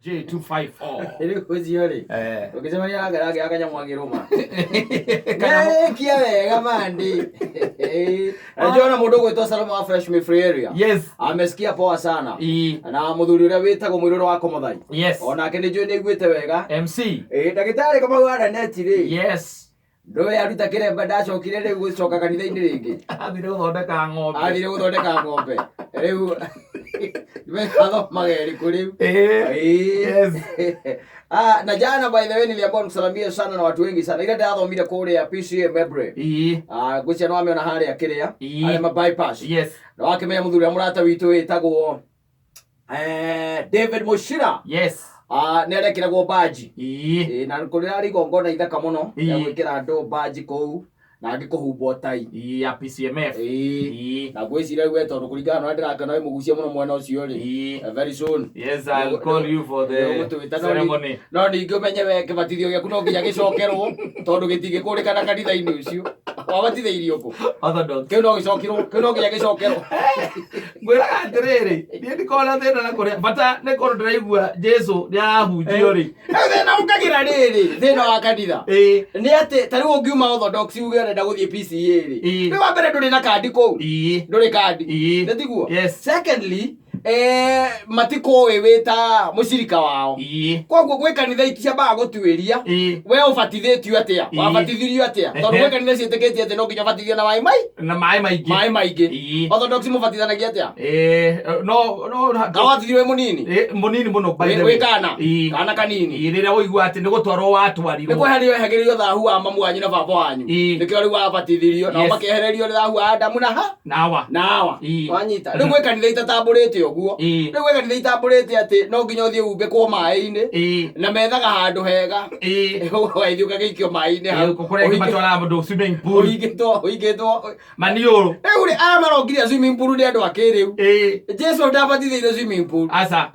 J254 ile kuziole ukisema ni aga akanyamwagiruma kia wega mandi ajona mudogo to Saloma Fresh Me Free Area. Yes, amesikia poa sana na muthuri uria witagwo mwiroro wa Komuthai. Yes, ona ke nijue niguite wega MC ndagitari kama wara neti ri. Yes, ndoe aruta kiremba ndacokire riu gucoka kanitha-ini ringi athire guthondeka ng'ombe riu mekatho mageri kuriu. Yes. Na jana by the way niliambiwa msalamie sana na watu wengi sana. Ile ndathomire kuria PCA Mebre. Gwicia no ameona haria kiria ale ma bypass. Yes. Na wakimenya muthuri amurata witu witagwo David Mushira. Yes. Nerekiragwo baji. Na kuri ari gongona ithaka muno ya gwikira andu baji kou na angikuhumbo tai ya PCMF. Na gwicira rĩu tondu kuringana na ndirakana we mugucia muno mwena ucio ri very soon. Yes, I'll call you for the ceremony. No ningi umenye we kibatithio giaku no nginya gicokerwo tondu gitingĩkũrĩkana kanitha-ini ucio. Wabatithĩirio ku Orthodox kiu no gicokirwo kiu no nginya gicokerwo. Ngwĩraga atĩrĩrĩ niĩ ndikona thĩna na kũrĩa bata nĩ korwo ndĩraigua Jesu nĩ arahunjio rĩ thĩna ũkagira rĩrĩ thĩna wa kanitha nĩ atĩ ta rĩu ũngiuma Orthodox uge urenda guthie PCA rĩ rĩu wa mbere ndũrĩ na kandi kũu ndũrĩ kandi ndĩtiguo. Secondly matikoĩ wĩta mũcirika wao koguo gwĩ kanitha itiambaga gũtuĩria we ũbatithĩtio atĩa wabatithirio atĩa tondũ gwĩ kanitha ciĩtĩkĩtie atĩ no nginya ũbatithio na maĩ maingĩ. Orthodox mũbatithanagia atĩa? No kawathithio wĩ mũnini mũno by the way kana kanini rĩrĩa woigua atĩ nĩ gũtwarwo watwarirwo nĩ kweherio wehagĩrĩrio thahu wa mamu wanyu na baba wanyu nĩkĩo rĩu wabatithirio na makehererio thahu wa Adamu na Hawa wanyita. Rĩu gwĩ kanitha itatambũrĩte ũguo rĩu gwĩ kanitha itambũrĩte atĩ no nginya ũthiĩ umbĩkwo maĩ-inĩ na methaga handũ hega ũgaithiĩ ũgagĩikio maĩ-inĩ hau kũrĩa matwaraga mũndũ swimming pool ũhingĩtwo maniũrũ. Rĩu aya marongire swimming pool nĩ andũ a kĩrĩu. Jesu ndabatithĩirio swimming pool aca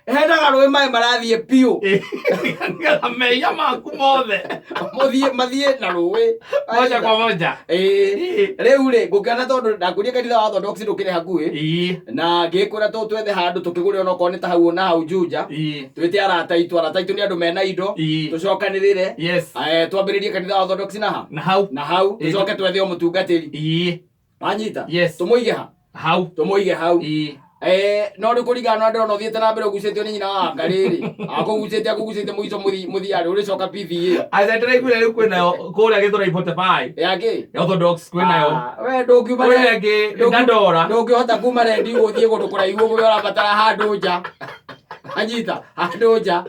hendaga rũĩ maĩ marathiĩ piũ meiya maku mothe mathiĩ na rũĩ moja kwa moja. Rĩu rĩ ngũkĩona tondũ ndakurie kanitha wa Orthodox ndũkĩrĩ hakuhĩ na ngĩkwĩra twethe handũ tũkĩgũre onokorwo nĩ ta hau na hau Juja twĩte arata aitũ nĩ andũ mena indo tũcokanĩrĩre twambĩrĩrie kanitha wa Orthodox na hau tũcoke twethe o mũtungatĩri wanyita tũmũige hau no rĩ kũringana na ndĩrona ũthiĩte na mbere ũgucĩtio nĩ nyina wa Ngarĩrĩ akũgucĩte mũico mũthiarĩ ũrĩcoka PCA ndĩraiguire rĩu kwĩnayo kũrĩa Gĩthũrai 45 yake Orthodox kwĩnayo we ndũngĩhota kuma rendi gũthiĩ kũndũ kũraihu ũguo ũrabatara handũ nja anyita handũ nja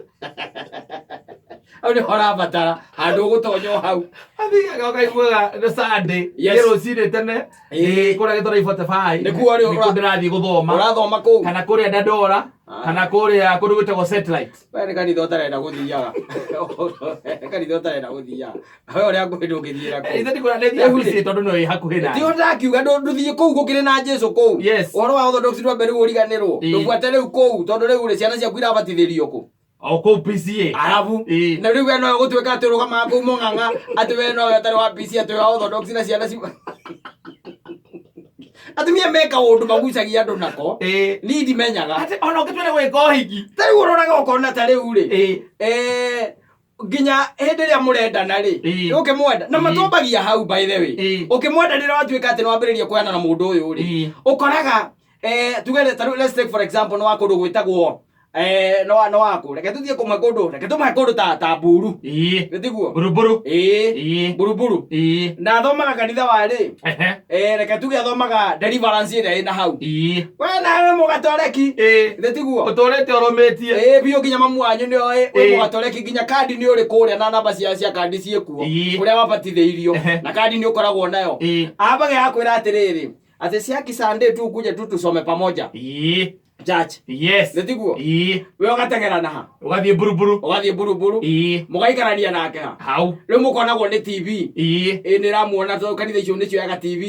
au nĩ ũrabatara handũ gũtonywo hau athiaga ũkaiguaga nĩ Sunday rũcinĩ tene kũrĩa Gĩthũrai 45 nĩkuo ndĩrathiĩ gũthoma ũrathoma kũu kana kũrĩa Dandora kana kũrĩa kũndũ gwĩtagwo Satellite. We nĩ kanitha ũtarenda gũthiaga we ũrĩa ngũĩ ndũngĩthiĩra kũu tondũ nĩ hakuhĩ nawe. Ti ndakiuga ndũthiĩ kũu gũkĩrĩ na Jesu kũu. Ũhoro wa Orthodox ndwambe rĩu ũriganĩrwo ndũbuate rĩu kũu tondũ rĩu rĩ ciana ciaku irabatithĩrio kũ kũu PCA arabu na rĩu we no gũtuĩka atĩ ũrũgamaga kũu Mũng'ang'a atĩ we no ũtarĩ wa PCA atĩ wa Orthodox na ciana atumia meka ũndũ magucagia andũ nako ni ndimenyaga atĩ ona ũngĩtwĩra gwĩka ũhiki ta rĩu ũroraga ũkona ta rĩu rĩ nginya hĩndĩ ĩrĩa mũrendana rĩ ũkĩmwenda na matombagia hau by the way ũkĩmwenda rĩrĩa watuĩka atĩ nĩ wambĩrĩria kũheana na mũndũ ũyũ rĩ ũkoraga tuge ta rĩu let's take for example no wa kũndũ gwĩtagwo no wako reke tuthiĩ kũmwe kũndũ ta Mburu nĩtiguo Buruburu na athomaga kanitha warĩ reke tuge athomaga Deliverance ĩrĩa ĩna hau we nawe mũgatoreki nĩtiguo ũtũrĩte ũrũmĩtie biũ nginya mamu wanyu nĩoĩ wĩ mũgatoreki nginya kandi nĩ ũrĩ kũrĩa na namba cia kandi ciĩkuo kũrĩa wabatithĩirio na kandi nĩ ũkoragwo nayo ambage akwĩra atĩrĩrĩ atĩ siaki Sunday tu kuja tu tusome pamoja church nĩtiguo we ũgateng'era na ha ũgathiĩ Buruburu mũgaikarania nake ha hau rĩu mũkonagwo nĩ TV nĩ ĩramuona tondũ kanitha icio nĩ cioyaga TV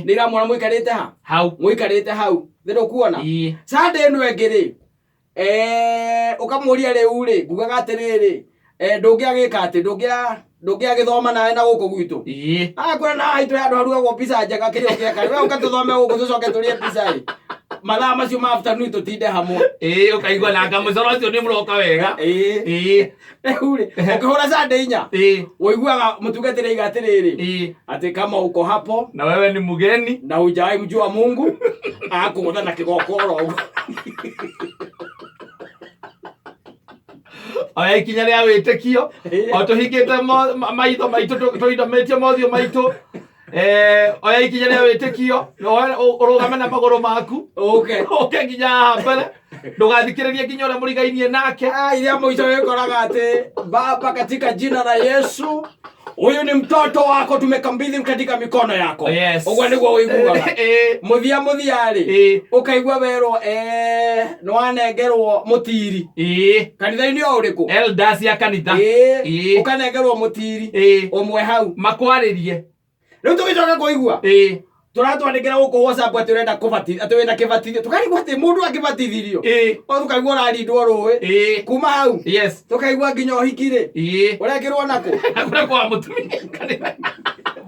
nĩ ĩramuona mũikarĩte ha mũikarĩte hau thĩrĩ ũkuona Sunday ĩno ĩngĩ rĩ ũkamũria rĩu rĩ ngugaga atĩrĩrĩ ndũngĩagĩka atĩ ndũngĩagĩthoma nawe na gũkũ gwitũ kwĩna na haitũ handũ harugagwo pizza njega kĩrĩa ũgĩaka we ũkatũthome gũkũ tũcoke tũrĩe pizza mathaa macio ma afternoon tutinde hamwe ukaigua na kamucoro ucio ni muroka wega ule ukihora Sunday 4 uiguaga mutungatire igatiriri ati kama uko hapo na wewe ni mgeni na hujai mjua Mungu akugutha na kigokoro oya ikinya ria witikio o tuhingite maitho maitu tuindametie mothio maitu oya ikinya ria witikio urugame na maguru maku okay nginya mbere ndugathikiririe nginya uria murigainie nake iria muico wikoraga ati Baba katika jina la Yesu huyu ni mtoto wako tumekabidhi katika mikono yako. Ogwa niguo uiguaga muthia ri ukaigua wero nwanengerwo mutiri kanitha-ini o uriku elders ya kanitha ukanengerwo mutiri umwe hau makwaririe riu tugicoka kuigua turatwandikira guku WhatsApp ati urenda kubatithio ati wenda kibatithio tukarigwa ati mundu akibatithirio o tukaigua rarindwo ruwi kuma hau tukaigua nginya uhikire urekirwo nako kwa mutumia kanitha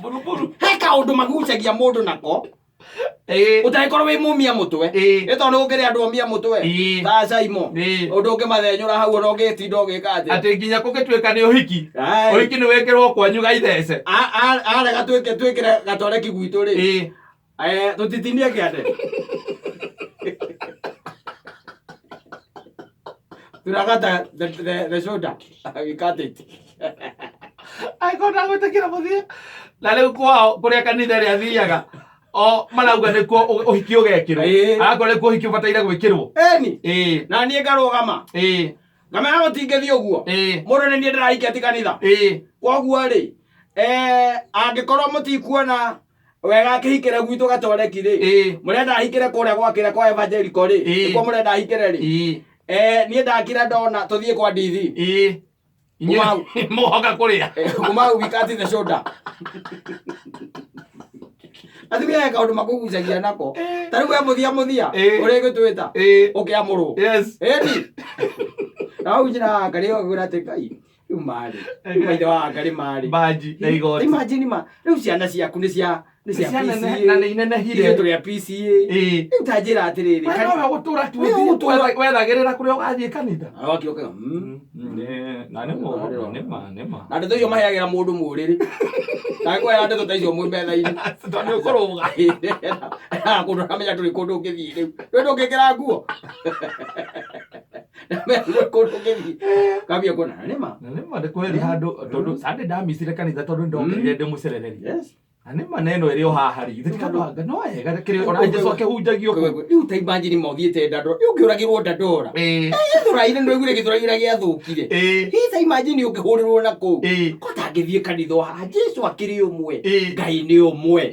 buruburu he kaundu magucagia mundu nako utaikorwo wi mumia mutwe tondu gukiri andu omia mutwe ta Saimo undu ungimathenyura hau ona ungitinda ugika ati nginya kugituika ni uhiki ni wekirwo kwanyu gaithece arega twikire gatoreki gwitu ri tutitinie kiande turagata the soda we cut it aikona gutekira muthia na riu kwao kuria kanitha ria thiaga o marauga nikuo uhiki ugekirwo akore ku uhiki ubataire gwikirwo na nie ngarugama ngamera gutingethio guo mundu ni nie ndirahiki ati kanitha koguo ri angikorwo mutikuona wega kihikire gwitu gatoreki ri murenda ahikire kuria gwakire kwa evangelical ri nikuo murenda ahikire ri nie ndakira ndona tuthie kwa ndithi muhoka kuria kuma wikati the soda athimia kaundu makugucagia nako tariu we muthia uri gutwita ukiamurwo na ujira ngari ogura ati kai umari maithe wa ngari mari baji na igoti imagine ma riu ciana ciaku ni cia PCA na nene hire turi PCA utajira atiriri kana gutura tu wethagirira kuria ugathie kanitha okay na nema na ndeto iyo maheagira mundu muriri na kwera ndeto ta icio mwibetha-ini tondu ukuruga kundu ramenya turi kundu ngithii riu ndu ngikira nguo kundu ngithii kambia kuona nema ndi kweri handu tondu Sunday ndamisire kanitha tondu ndokire ndi mucerereri ani maneno eri o haha ri thikabanga no ega kiri ona Jesu akihunjagio riu ta imagine mothiete ndandora riu ngiuragirwo ndandora thuraire ndu igure githuragira giathukire ta imagine ukihurirwo nako kotangithie kanitha ha Jesu akiri umwe Ngai ni umwe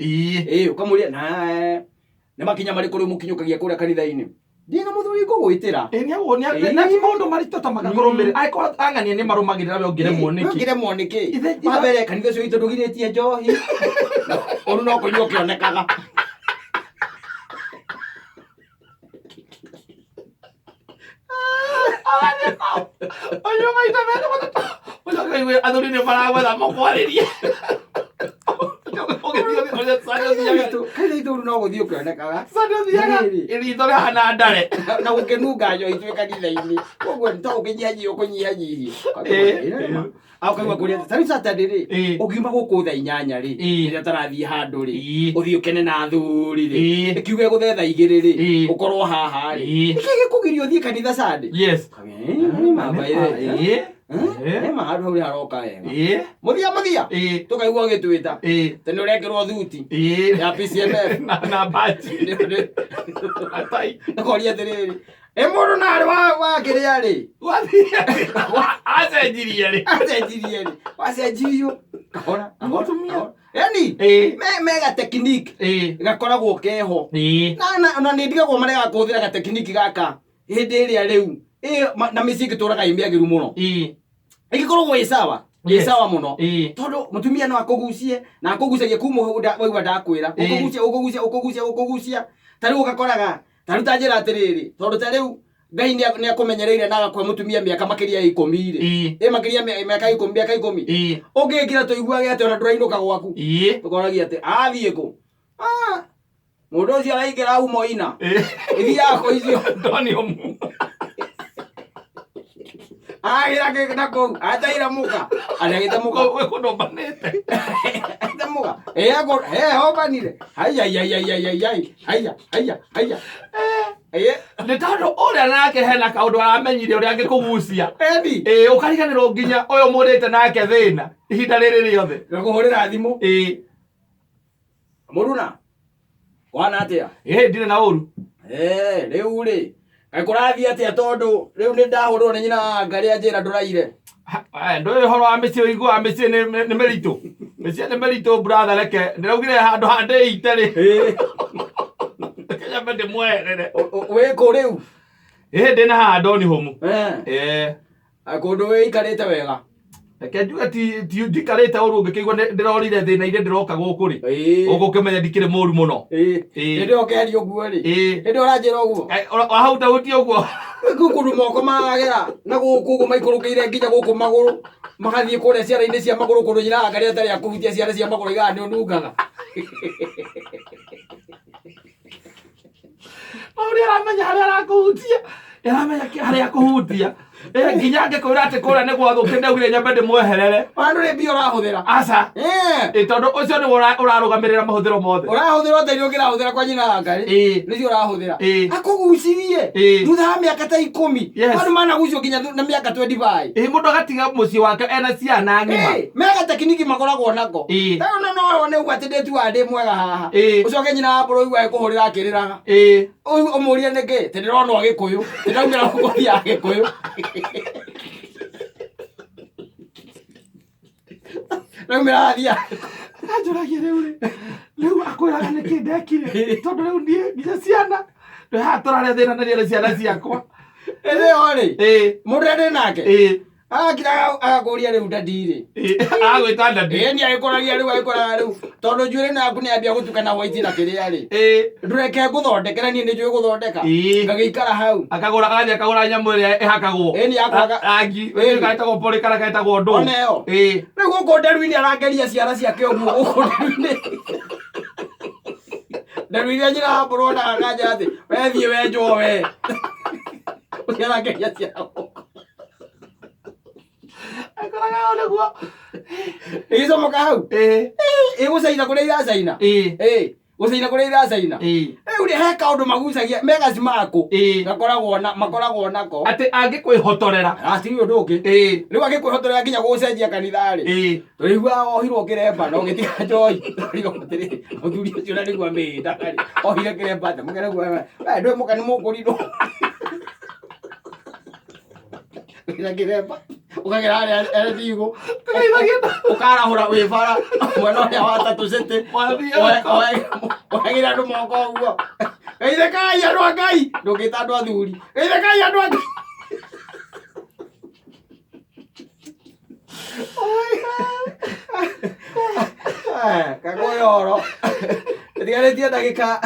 ukamuria na makinya mari kuri mukinyukagia kuria kanitha-ini ndina muthuri ngugwitira ni awonia na ti maundu marito ta magakoromere aiko angania ni marumagirira we ongire moniki mabere kanitha cio itu ndugiritie njohi onu no kunyua kionekaga oyo maita mena oyo kai athuri ni maragwetha mokwaririe kaitha ithuru no guthii ukionekaga ritho rihana ndare na gukinunga njo itue kanitha-ini koguo to ukinyihanyihia ukunyihanyihie akaigua kuria tari Saturday ri ukiuma guku thaa 8 ri ria tarathie handu ri uthii ukene na athuri ri ikiuge guthe thaa 2 ri ukorwo haha ri ikigikugiria uthii kanitha Sunday ema handu hau haroka wega muthia tukaigua gitwita tene urekirwo thuti ya PCMF na baji koria atiriri mundu nari wa kiria ri acenjirie ri wacenjirio kahora yani mega technique gakoragwo keho na ni ndigagwo marega kuthira ga technique gaka hindi iria riu na misi gituraga imiagiru muno igikorwo isawa sawa muno tondu mutumia no akugucie na akugucagia kuma waigua ndakwira ukugucia tariu ugakoraga tariu tanjira atiriri tondu tariu Ngai ni akumenyereire na agakwa mutumia miaka makiria 10 ri makiria miaka 10 ungikira tuiguage ati ona ndurainuka gwaku tukoragia ati athie ku Mundu ucio araingira au moina ithiako icio ndoni omu agira ke na ko ataira muka anagita muka we kono banete muka ako hobanire haya nä tondå å rä a nake hena kaå ndå aramenyire å rä a angä kå gucia å kariganä ro nginya å yå må rä te nake thä na ihinda rä rä rä othe gå hå rä ra thimå må runa wana atä a ndirä na å ru rä u rä kå rathiä atä a tondå rä u nä ndahå rwo nä nyina ngarä a njä ra ndå raire ndå å horo wa mä ciä å igua mä ciä nä mä ritå mä ciä nä mä ritå bratha reke ndä raugire handå handä ite rä kenya ndä mwerere wä kå rä u ndä na haha ndoni hå mu kå ndå wä ikarä te wega reke njuge ndikarä te å ru å ngä kä igua ndä rorire thä na irä ndä roka gå kå rä å gå kä menya ndikä rä må ru må no hä ndä o kerio guo rä hä ndä o ranjä ra å guo hau ndahutie å guo kå moko maragera na gå kå maikå rå kä ire nginya gå kå magå rå magathiä kå rä a ciara-inä cia magå rå kå ndå nyina ngarä atarä a kå hutia ciara cia magå rå igaa nä å nungaga maå aramenya harä arakå hutia aramenya harä akå hutia nginya angä kwä ra atä kå rä a nä gwathå kä ndaugire nyambe ndä mweherere andå rä mbia å rahå thä ra aca tondå å cio nä å rarå gamä rä ra mahå thä ro mothe å rahå thä ra otairi å kä rahå thä ra kwa nyina ngarä nä cio å rahå thä ra akå gucirie thutha wa mä aka ta 10 andå managucio nginya na mä aka 25 må ndå agatiga må ciĩ wake ena ciana ng'ima mega tekiniki makoragwo nako ona no one ugu atä ndä tuaga ndä mwega haha å coke nyina wa mbå rå igua kå hå rä ra akä rä raga å må rie nä kä tä ndä rona å gä kå yå tä ndaumä ra gå kå ya gä kå yå raumä ra thia anjåragia rä u rä u akwä raga nä kä ndekire tondå rä u niä nginya ciana ndå haha tå rarä thä na nä ciana ciakwa ä o rä må ndå rä a ndä nake akira agakå ria rä u ndandirä agwä ta ndandä nä agä koragia rä u agä koraga rä u tondå njuä rä naku nä ambia gå tukana white na kä rä a rä ndå reke ngå thondekera niä nä njå ä gå thondeka ngagä ikara hau akagå ra akagå ra nyamå ä rä a ä hakagwo rangi gaätagwo porä kana gaätagwo ndå oneo rä u gå kå nderu-inä arangeria ciara ciake å guo gå kå nderu-inä nderu iria njä ra mbå rwo ndagakanja atä wethiä wenjwo we å cio arangeria ciara akoraga å nä guo ä comoka hau ä gå caina kå rä a iracaina gå caina kå rä a iracaina rä u rä he kaå ndå magucagia megaci makå makoragwo nako atä angä kwä hotorera atiri å ndå å ngä rä u agä kwä hotorera nginya gå cenjia kanitharä tå rä igua ohirwo kä remba no gä tiga njoi må thuri å cio na nä gua mä ndarä ohire kä remba te må kere guo ndå må kani må kå rinå ina kiremba ukagera harä thigå å karahå ra wä bara mwena å rä a wa tatå city wagä andå moko å guo geithäkai andå a ngai ndå ngä ta andå a thuri geithäkai andå a ngai kagå yoro ä tigarä tie ndagä ka